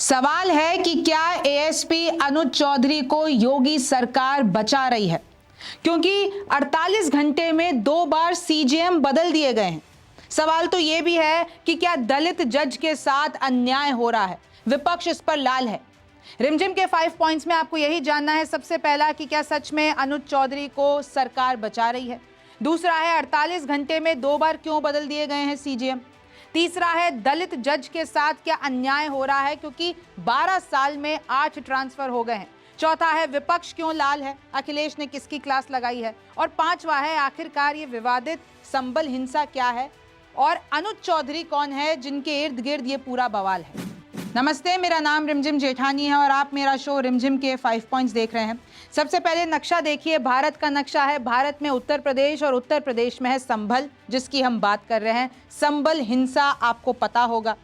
सवाल है कि क्या एएसपी अनुज चौधरी को योगी सरकार बचा रही है, क्योंकि 48 घंटे में 2 बार सीजेएम बदल दिए गए हैं। सवाल तो यह भी है कि क्या दलित जज के साथ अन्याय हो रहा है। विपक्ष इस पर लाल है। रिमझिम के 5 पॉइंट्स में आपको यही जानना है। सबसे पहला कि क्या सच में अनुज चौधरी को सरकार बचा रही है। दूसरा है 48 घंटे में 2 बार क्यों बदल दिए गए हैं सीजेएम। तीसरा है दलित जज के साथ क्या अन्याय हो रहा है, क्योंकि 12 साल में 8 ट्रांसफर हो गए हैं। चौथा है विपक्ष क्यों लाल है, अखिलेश ने किसकी क्लास लगाई है। और पांचवा है आखिरकार ये विवादित संबल हिंसा क्या है और अनुज चौधरी कौन है जिनके इर्द गिर्द ये पूरा बवाल है। नमस्ते, मेरा नाम रिमझिम जेठानी है और आप मेरा शो रिमझिम के 5 पॉइंट्स देख रहे हैं। सबसे पहले नक्शा देखिए, भारत का नक्शा है। भारत में उत्तर प्रदेश और उत्तर प्रदेश में है संभल, जिसकी हम बात कर रहे हैं। संबल हिंसा आपको पता होगा,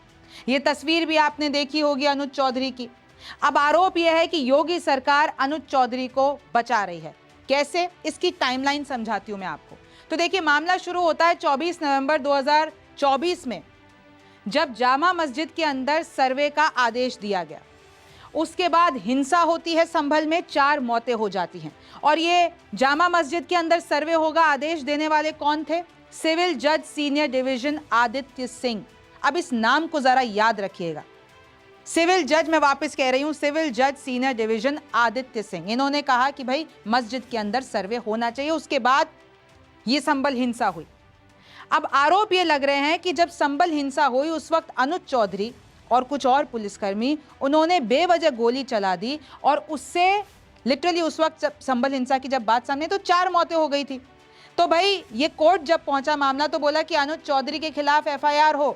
ये तस्वीर भी आपने देखी होगी अनुज चौधरी की। अब आरोप यह है कि योगी सरकार अनुज चौधरी को बचा रही है। कैसे, इसकी टाइमलाइन समझाती हूं मैं आपको। तो देखिए, मामला शुरू होता है 24 नवंबर 2024 में, जब जामा मस्जिद के अंदर सर्वे का आदेश दिया गया। उसके बाद हिंसा होती है संभल में, 4 मौतें हो जाती हैं। और ये जामा मस्जिद के अंदर सर्वे होगा, आदेश देने वाले कौन थे? सिविल जज सीनियर डिवीजन आदित्य सिंह। अब इस नाम को जरा याद रखिएगा। सिविल जज, मैं वापस कह रही हूं, सिविल जज सीनियर डिवीजन आदित्य सिंह। इन्होंने कहा कि भाई मस्जिद के अंदर सर्वे होना चाहिए। उसके बाद ये संभल हिंसा हुई। अब आरोप ये लग रहे हैं कि जब संभल हिंसा हुई उस वक्त अनुज चौधरी और कुछ और पुलिसकर्मी, उन्होंने बेवजह गोली चला दी और उससे लिटरली उस वक्त जब संभल हिंसा की जब बात सामने तो 4 मौतें हो गई थी। तो भाई ये कोर्ट जब पहुंचा मामला तो बोला कि अनुज चौधरी के खिलाफ एफआईआर हो।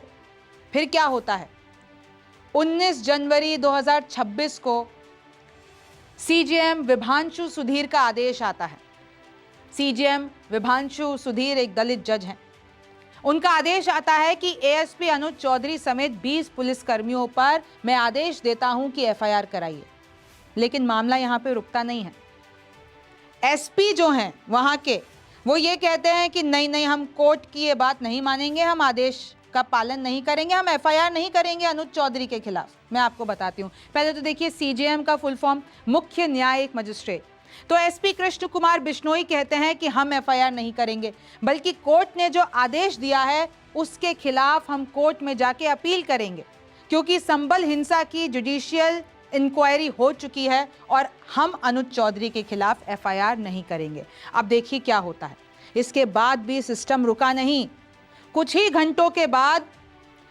फिर क्या होता है? 19 जनवरी 2026 को सीजेएम विभांशु सुधीर का आदेश आता है। सीजेएम विभांशु सुधीर एक दलित जज हैं। उनका आदेश आता है कि एएसपी अनुज चौधरी समेत 20 पुलिसकर्मियों पर मैं आदेश देता हूं कि एफआईआर कराइए। लेकिन मामला यहां पे रुकता नहीं है। एसपी जो हैं वहां के, वो ये कहते हैं कि नहीं, हम कोर्ट की ये बात नहीं मानेंगे, हम आदेश का पालन नहीं करेंगे, हम एफआईआर नहीं करेंगे अनुज चौधरी के खिलाफ। मैं आपको बताती हूं। पहले तो देखिए, सीजेएम का फुल फॉर्म मुख्य न्यायिक मजिस्ट्रेट। तो एसपी कृष्ण कुमार बिश्नोई कहते हैं कि हम एफआईआर नहीं करेंगे, बल्कि कोर्ट ने जो आदेश दिया है उसके खिलाफ हम कोर्ट में जाके अपील करेंगे, क्योंकि संभल हिंसा की जुडिशियल इंक्वायरी हो चुकी है और हम अनुज चौधरी के खिलाफ एफआईआर नहीं करेंगे। अब देखिए क्या होता है। इसके बाद भी सिस्टम रुका नहीं। कुछ ही घंटों के बाद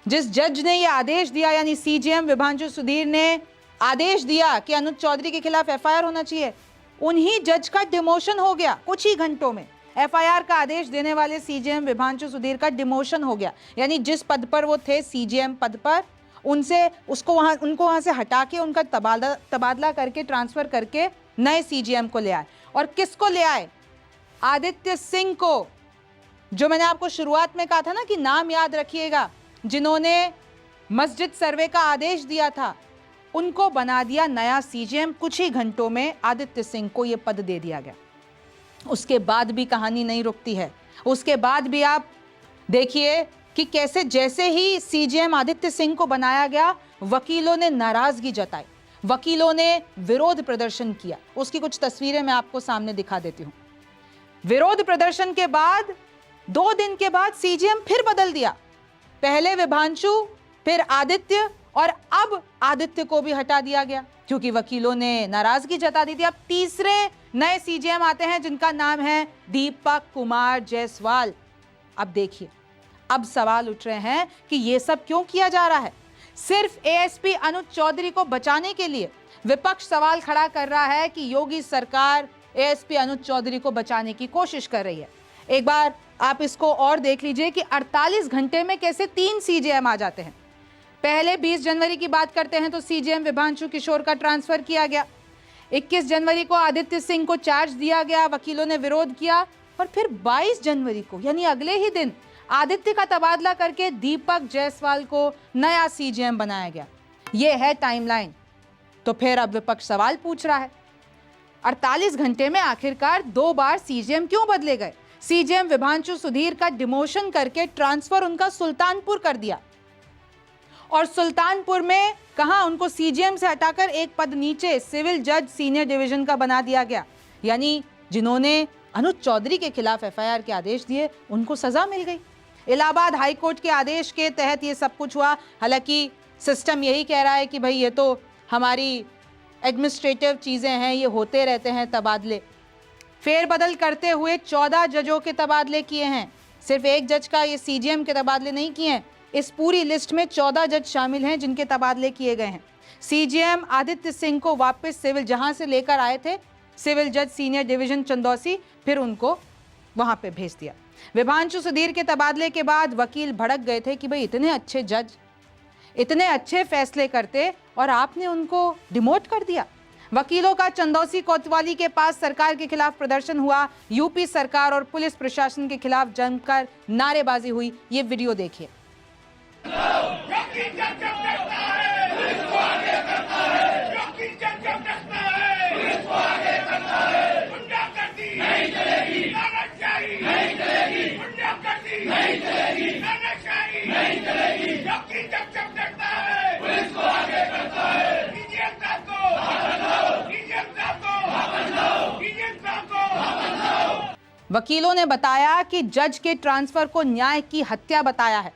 जिस जज ने यह आदेश दिया, यानी सीजेएम विभांशु सुधीर ने आदेश दिया कि अनुज चौधरी के खिलाफ एफआईआर होना चाहिए, उन्हीं जज का डिमोशन हो गया। कुछ ही घंटों में एफआईआर का आदेश देने वाले सीजेएम विभांशु सुधीर का डिमोशन हो गया। यानी जिस पद पर वो थे, सीजेएम पद पर, उनको वहां से हटा के उनका तबादला करके, ट्रांसफर करके नए सीजेएम को ले आए। और किसको ले आए? आदित्य सिंह को, जो मैंने आपको शुरुआत में कहा था ना कि नाम याद रखिएगा, जिन्होंने मस्जिद सर्वे का आदेश दिया था, उनको बना दिया नया सीजेएम। कुछ ही घंटों में आदित्य सिंह को यह पद दे दिया गया। उसके बाद भी कहानी नहीं रुकती है। उसके बाद भी आप देखिए कि कैसे जैसे ही सीजेएम आदित्य सिंह को बनाया गया, वकीलों ने नाराजगी जताई, वकीलों ने विरोध प्रदर्शन किया। उसकी कुछ तस्वीरें मैं आपको सामने दिखा देती हूं। विरोध प्रदर्शन के बाद 2 दिन के बाद सीजेएम फिर बदल दिया। पहले विभांशु, फिर आदित्य, और अब आदित्य को भी हटा दिया गया क्योंकि वकीलों ने नाराजगी जता दी थी। अब तीसरे नए सीजेएम आते हैं जिनका नाम है दीपक कुमार जायसवाल। अब देखिए, अब सवाल उठ रहे हैं कि यह सब क्यों किया जा रहा है? सिर्फ एएसपी अनुज चौधरी को बचाने के लिए विपक्ष सवाल खड़ा कर रहा है कि योगी सरकार एएसपी अनुज चौधरी को बचाने की कोशिश कर रही है। एक बार आप इसको और देख लीजिए कि 48 घंटे में कैसे 3 सीजेएम आ जाते हैं। पहले 20 जनवरी की बात करते हैं तो सीजेएम विभांशु किशोर का ट्रांसफर किया गया। 21 जनवरी को आदित्य सिंह को चार्ज दिया गया, वकीलों ने विरोध किया। और फिर 22 जनवरी को, यानी अगले ही दिन, आदित्य का तबादला करके दीपक जायसवाल को नया सीजेएम बनाया गया। यह है टाइमलाइन। तो फिर अब विपक्ष सवाल पूछ रहा है, 48 घंटे में आखिरकार 2 बार सीजेएम क्यों बदले गए? सीजेएम विभांशु सुधीर का डिमोशन करके ट्रांसफर उनका सुल्तानपुर कर दिया और सुल्तानपुर में कहां उनको सीजीएम से हटाकर एक पद नीचे सिविल जज सीनियर डिवीजन का बना दिया गया। यानी जिन्होंने अनुज चौधरी के खिलाफ एफआईआर के आदेश दिए उनको सजा मिल गई। इलाहाबाद हाई कोर्ट के आदेश के तहत ये सब कुछ हुआ। हालांकि सिस्टम यही कह रहा है कि भाई ये तो हमारी एडमिनिस्ट्रेटिव चीज़ें हैं, ये होते रहते हैं तबादले। फेरबदल करते हुए 14 जजों के तबादले किए हैं, सिर्फ एक जज का ये सीजीएम के तबादले नहीं किए हैं। इस पूरी लिस्ट में 14 जज शामिल हैं जिनके तबादले किए गए हैं। सीजीएम आदित्य सिंह को वापस सिविल जहां से लेकर आए थे सिविल जज सीनियर डिवीजन चंदौसी, फिर उनको वहां पे भेज दिया। विभांशु सुधीर के तबादले के बाद वकील भड़क गए थे कि भाई इतने अच्छे जज, इतने अच्छे फैसले करते और आपने उनको डिमोट कर दिया। वकीलों का चंदौसी कोतवाली के पास सरकार के खिलाफ प्रदर्शन हुआ। यूपी सरकार और पुलिस प्रशासन के खिलाफ जमकर नारेबाजी हुई। ये वीडियो देखिए। वकीलों ने बताया कि जज के ट्रांसफर को न्याय की हत्या बताया है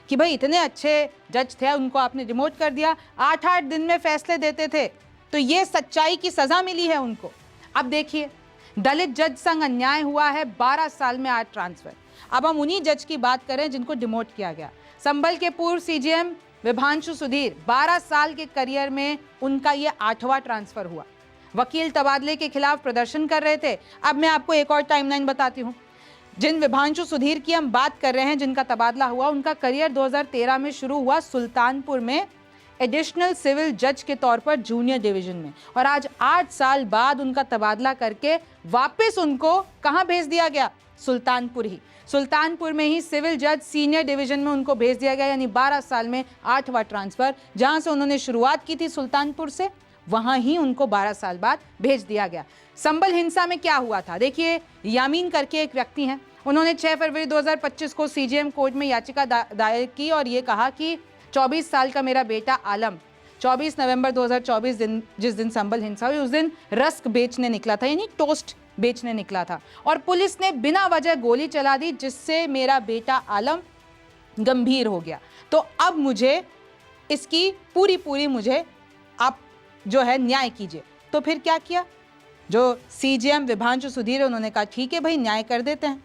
कि भाई इतने अच्छे जज थे, उनको आपने डिमोट कर दिया, 8-8 दिन में फैसले देते थे, तो ये सच्चाई की सजा मिली है उनको। अब देखिए, दलित जज संग अन्याय हुआ है, 12 साल में 8 ट्रांसफर। अब हम उन्हीं जज की बात करें जिनको डिमोट किया गया। संभल के पूर्व सीजीएम विभांशु सुधीर, 12 साल के करियर में उनका ये 8वां ट्रांसफर हुआ। वकील तबादले के खिलाफ प्रदर्शन कर रहे थे। अब मैं आपको एक और टाइमलाइन बताती हूँ। जिन विभांशु सुधीर की हम बात कर रहे हैं, जिनका तबादला हुआ, उनका करियर 2013 में शुरू हुआ सुल्तानपुर में एडिशनल सिविल जज के तौर पर जूनियर डिवीजन में, और आज 8 साल बाद उनका तबादला करके वापस उनको कहां भेज दिया गया? सुल्तानपुर ही। सुल्तानपुर में ही सिविल जज सीनियर डिवीजन में उनको भेज दिया गया। यानी 12 साल में 8वां ट्रांसफर। जहां से उन्होंने शुरुआत की थी सुल्तानपुर से, वहां ही उनको 12 साल बाद भेज दिया गया। संभल हिंसा में क्या हुआ था? देखिए, यामीन करके एक व्यक्ति हैं, उन्होंने 6 फरवरी 2025 को सीजीएम कोर्ट में याचिका दायर की और ये कहा कि 24 साल का मेरा बेटा आलम 24 नवंबर 2024 जिस दिन संभल हिंसा हुई, उस दिन रस्क बेचने निकला था, यानी टोस्ट बेचने निकला था, और पुलिस ने बिना वजह गोली चला दी, जिससे मेरा बेटा आलम गंभीर हो गया। तो अब मुझे इसकी पूरी मुझे आप जो है न्याय कीजिए। तो फिर क्या किया? जो सीजीएम विभांशु सुधीर, उन्होंने कहा ठीक है भाई, न्याय कर देते हैं।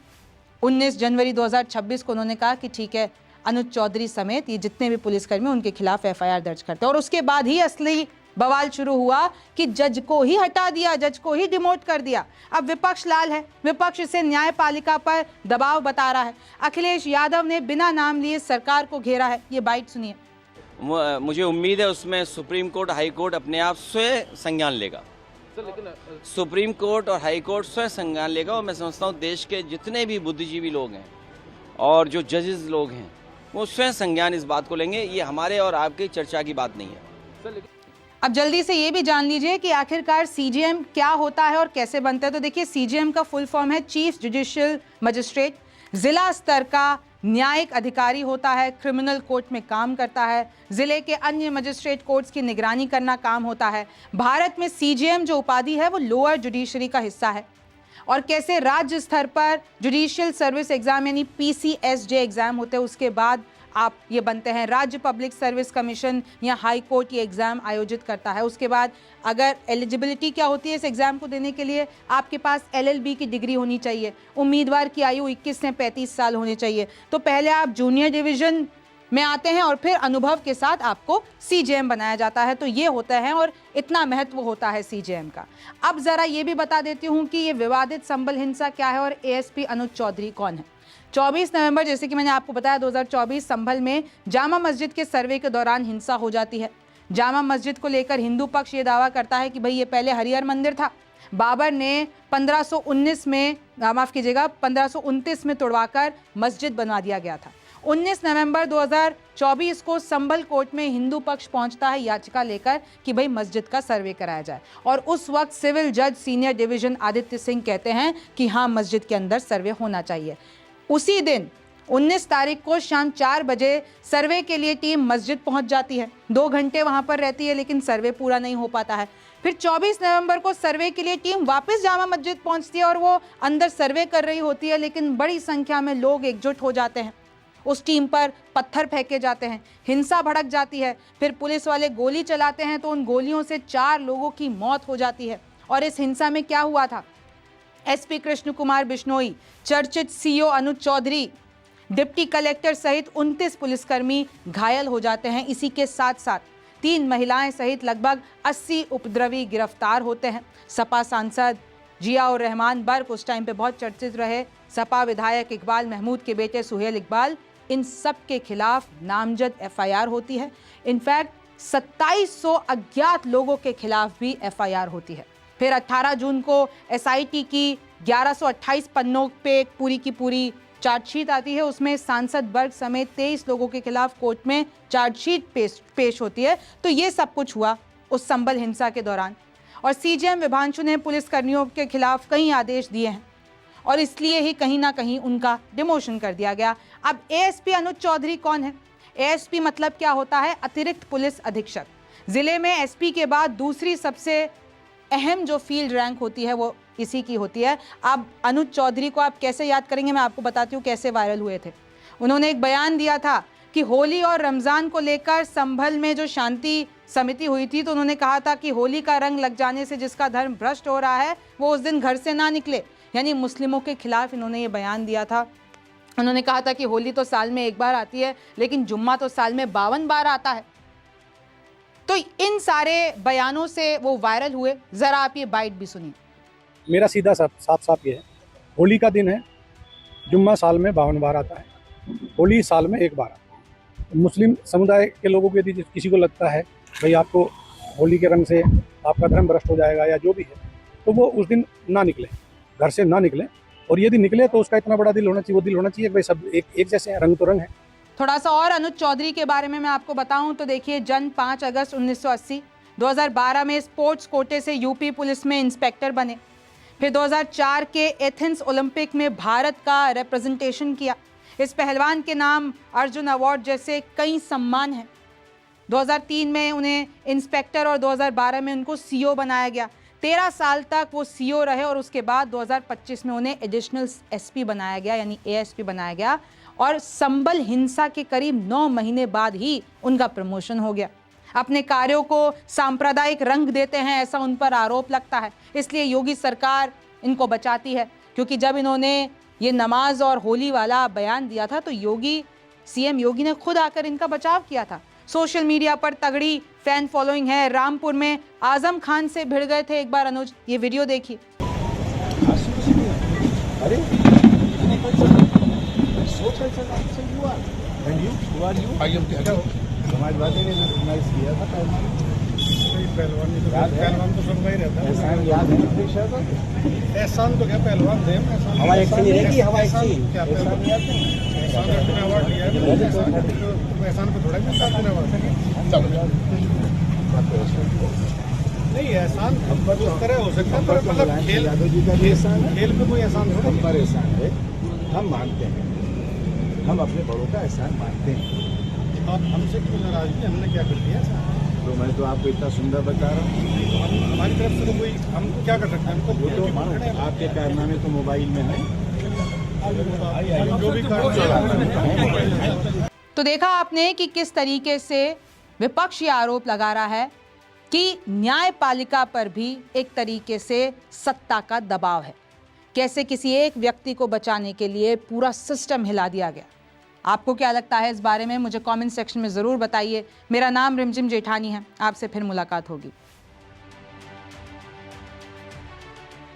19 जनवरी 2026 को उन्होंने कहा कि ठीक है, अनुज चौधरी समेत ये जितने भी पुलिसकर्मी उनके खिलाफ एफआईआर दर्ज करते हैं। और उसके बाद ही असली बवाल शुरू हुआ कि जज को ही हटा दिया, जज को ही डिमोट कर दिया। अब विपक्ष लाल है, विपक्ष इसे न्यायपालिका पर दबाव बता रहा है। अखिलेश यादव ने बिना नाम लिए सरकार को घेरा है। ये बाइट सुनिए। मुझे उम्मीद है उसमें सुप्रीम कोर्ट, हाई कोर्ट अपने आप स्वयं संज्ञान लेगा। लेकिन सुप्रीम कोर्ट और हाई कोर्ट स्वयं संज्ञान लेगा, और मैं समझता हूँ देश के जितने भी बुद्धिजीवी लोग हैं और जो जजेस लोग हैं, वो स्वयं संज्ञान इस बात को लेंगे। ये हमारे और आपकी चर्चा की बात नहीं है। अब जल्दी से ये भी जान लीजिए कि आखिरकार सीजीएम क्या होता है और कैसे बनता है। तो देखिए, सीजीएम का फुल फॉर्म है चीफ जुडिशियल मजिस्ट्रेट। जिला स्तर का न्यायिक अधिकारी होता है, क्रिमिनल कोर्ट में काम करता है, जिले के अन्य मजिस्ट्रेट कोर्ट्स की निगरानी करना काम होता है। भारत में सीजीएम जो उपाधि है वो लोअर जुडिशरी का हिस्सा है। और कैसे राज्य स्तर पर जुडिशियल सर्विस एग्जाम यानी पीसीएसजे एग्जाम होते हैं, उसके बाद आप ये बनते हैं। राज्य पब्लिक सर्विस कमीशन या हाई कोर्ट ये एग्ज़ाम आयोजित करता है। उसके बाद अगर एलिजिबिलिटी क्या होती है इस एग्ज़ाम को देने के लिए, आपके पास एलएलबी की डिग्री होनी चाहिए, उम्मीदवार की आयु 21 से 35 साल होनी चाहिए। तो पहले आप जूनियर डिवीज़न में आते हैं और फिर अनुभव के साथ आपको सीजीएम बनाया जाता है। तो ये होता है और इतना महत्व होता है सीजीएम का। अब ज़रा ये भी बता देती हूँ कि ये विवादित संभल हिंसा क्या है और एएसपी अनुज चौधरी कौन है। 24 नवंबर, जैसे कि मैंने आपको बताया, 2024 संभल में जामा मस्जिद के सर्वे के दौरान हिंसा हो जाती है। जामा मस्जिद को लेकर हिंदू पक्ष ये दावा करता है कि भाई ये पहले हरिहर मंदिर था, बाबर ने 1529 में, माफ़ कीजिएगा, 1529 में तोड़वाकर मस्जिद बनवा दिया गया था। 19 नवंबर 2024 को संभल कोर्ट में हिंदू पक्ष पहुंचता है याचिका लेकर कि भाई मस्जिद का सर्वे कराया जाए, और उस वक्त सिविल जज सीनियर डिवीजन आदित्य सिंह कहते हैं कि हाँ, मस्जिद के अंदर सर्वे होना चाहिए। उसी दिन 19 तारीख को शाम 4 बजे सर्वे के लिए टीम मस्जिद पहुंच जाती है। 2 घंटे वहां पर रहती है, लेकिन सर्वे पूरा नहीं हो पाता है। फिर 24 नवंबर को सर्वे के लिए टीम वापस जामा मस्जिद पहुंचती है और वो अंदर सर्वे कर रही होती है, लेकिन बड़ी संख्या में लोग एकजुट हो जाते हैं। उस टीम पर पत्थर फेंके जाते हैं, हिंसा भड़क जाती है। फिर पुलिस वाले गोली चलाते हैं तो उन गोलियों से 4 लोगों की मौत हो जाती है। और इस हिंसा में क्या हुआ था? एसपी कृष्ण कुमार बिश्नोई, चर्चित सीओ अनुज चौधरी, डिप्टी कलेक्टर सहित 29 पुलिसकर्मी घायल हो जाते हैं। इसी के साथ साथ 3 महिलाएं सहित लगभग 80 उपद्रवी गिरफ्तार होते हैं। सपा सांसद जियाउर रहमान बर्क उस टाइम पे बहुत चर्चित रहे। सपा विधायक इकबाल महमूद के बेटे सुहेल इकबाल, इन सब के खिलाफ नामजद एफआईआर होती है। इनफैक्ट 2700 अज्ञात लोगों के खिलाफ भी एफआईआर होती है। फिर 18 जून को एसआईटी की 1128 पन्नों पे एक पूरी की पूरी चार्जशीट आती है। उसमें सांसद वर्ग समेत 23 लोगों के खिलाफ कोर्ट में चार्जशीट पेश होती है। तो ये सब कुछ हुआ उस संबल हिंसा के दौरान। और सीजीएम विभांशु ने पुलिसकर्मियों के खिलाफ कई आदेश दिए हैं और इसलिए ही कहीं ना कहीं उनका डिमोशन कर दिया गया। अब एएसपी अनुज चौधरी कौन है? एएसपी मतलब क्या होता है? अतिरिक्त पुलिस अधीक्षक। जिले में एसपी के बाद दूसरी सबसे अहम जो फील्ड रैंक होती है वो इसी की होती है। अब अनुज चौधरी को आप कैसे याद करेंगे, मैं आपको बताती हूँ कैसे वायरल हुए थे। उन्होंने एक बयान दिया था कि होली और रमज़ान को लेकर संभल में जो शांति समिति हुई थी, तो उन्होंने कहा था कि होली का रंग लग जाने से जिसका धर्म भ्रष्ट हो रहा है वो उस दिन घर से ना निकले। यानी मुस्लिमों के खिलाफ इन्होंने ये बयान दिया था। उन्होंने कहा था कि होली तो साल में एक बार आती है, लेकिन जुम्मा तो साल में 52 बार आता है। तो इन सारे बयानों से वो वायरल हुए। जरा आप ये बाइट भी सुनिए। मेरा सीधा साफ ये है, होली का दिन है, जुम्मा साल में 52 बार आता है, होली साल में एक बार आता है। मुस्लिम समुदाय के लोगों के यदि किसी को लगता है भाई आपको होली के रंग से आपका धर्म भ्रष्ट हो जाएगा या जो भी है, तो वो उस दिन ना निकले, घर से ना निकले। और यदि निकले तो उसका इतना बड़ा दिल होना चाहिए, वो दिल होना चाहिए कि भाई सब एक जैसे हैं, रंग तो रंग है। थोड़ा सा और अनुज चौधरी के बारे में मैं आपको बताऊं तो देखिए, जन्म 5 अगस्त 1980, 2012 में स्पोर्ट्स कोटे से यूपी पुलिस में इंस्पेक्टर बने। फिर 2004 के एथेंस ओलंपिक में भारत का रिप्रेजेंटेशन किया। इस पहलवान के नाम अर्जुन अवार्ड जैसे कई सम्मान हैं। 2003 में उन्हें इंस्पेक्टर और 2012 में उनको सीओ बनाया गया। 13 साल तक वो सीओ रहे और उसके बाद 2025 में उन्हें एडिशनल एसपी बनाया गया, यानी एएसपी बनाया गया। और संबल हिंसा के करीब 9 महीने बाद ही उनका प्रमोशन हो गया। अपने कार्यों को सांप्रदायिक रंग देते हैं, ऐसा उन पर आरोप लगता है। इसलिए योगी सरकार इनको बचाती है, क्योंकि जब इन्होंने ये नमाज और होली वाला बयान दिया था तो सीएम योगी ने खुद आकर इनका बचाव किया था। सोशल मीडिया पर तगड़ी फैन फॉलोइंग है। रामपुर में आजम खान से भिड़ गए थे एक बार अनुज, ये वीडियो देखिए। समाजवादी ने रिकॉग्नाइज किया था पहलवान तो सबका ही रहता है। एहसान याद है? एहसान तो क्या पहलवान थे, हमारे क्या एहसान याद है? एहसान अवार्ड लिया है, एहसान पे थोड़ा मिलता है नहीं। एहसान उस तरह हो सकता है, पर मतलब खेल में कोई एहसान थोड़ा पर एहसान है, हम मानते हैं, हम अपने बड़ों का एहसान मानते हैं। आप हमसे क्यों नाराजगी, हमने क्या कर दिया? तो मैं तो आपको इतना सुंदर बता रहा हूँ। हमारी तरफ से तो कोई, हम क्या कर सकते हैं? वो तो मानो आपके कारनामे तो मोबाइल में है, जो भी तो देखा आपने कि किस तरीके से विपक्ष ये आरोप लगा रहा है कि न्यायपालिका पर भी एक तरीके से सत्ता का दबाव है। कैसे किसी एक व्यक्ति को बचाने के लिए पूरा सिस्टम हिला दिया गया। आपको क्या लगता है इस बारे में? मुझे कमेंट सेक्शन में ज़रूर बताइए। मेरा नाम रिमझिम जेठानी है। आपसे फिर मुलाकात होगी।